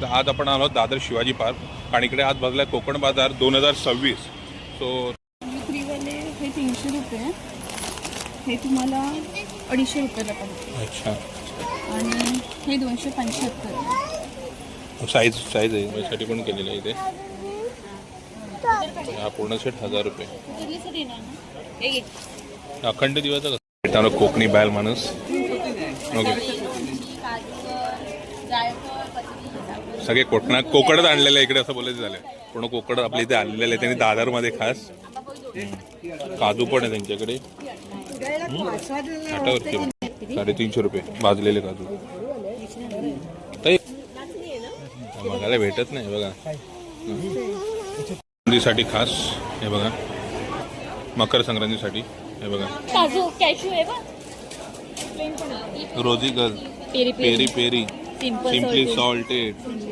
आज आपण आलो दादर शिवाजी पार्क आणि इकडे आज बसलाय कोकण बाजार 2026. सो फ्रीवाले हे 300 रुपये, हे तुम्हाला 250 रुपयाला पडते. अच्छा, आणि हे 275. साईज आहे माझ्यासाठी पण केलेलं आहे इथे. हा पूर्ण सेट 1000 रुपये. अखंड दिवाचा कसं कोकणी बायल माणूस. ओके, सगळे कोकणात आणलेलं आहे इकडे असं बोलायचं झालं. पूर्ण कोकण आपल्या इथे आणलेलं आहे त्यांनी दादरमध्ये खास. काजू पण आहे त्यांच्याकडे. 350 रुपये भाजलेले काजू. बघायला भेटत नाही बघा. संक्रांतीसाठी खास हे बघा, मकर संक्रांतीसाठी हे बघा काजू कॅशू आहे बा. रोजी girl peri peri simply salted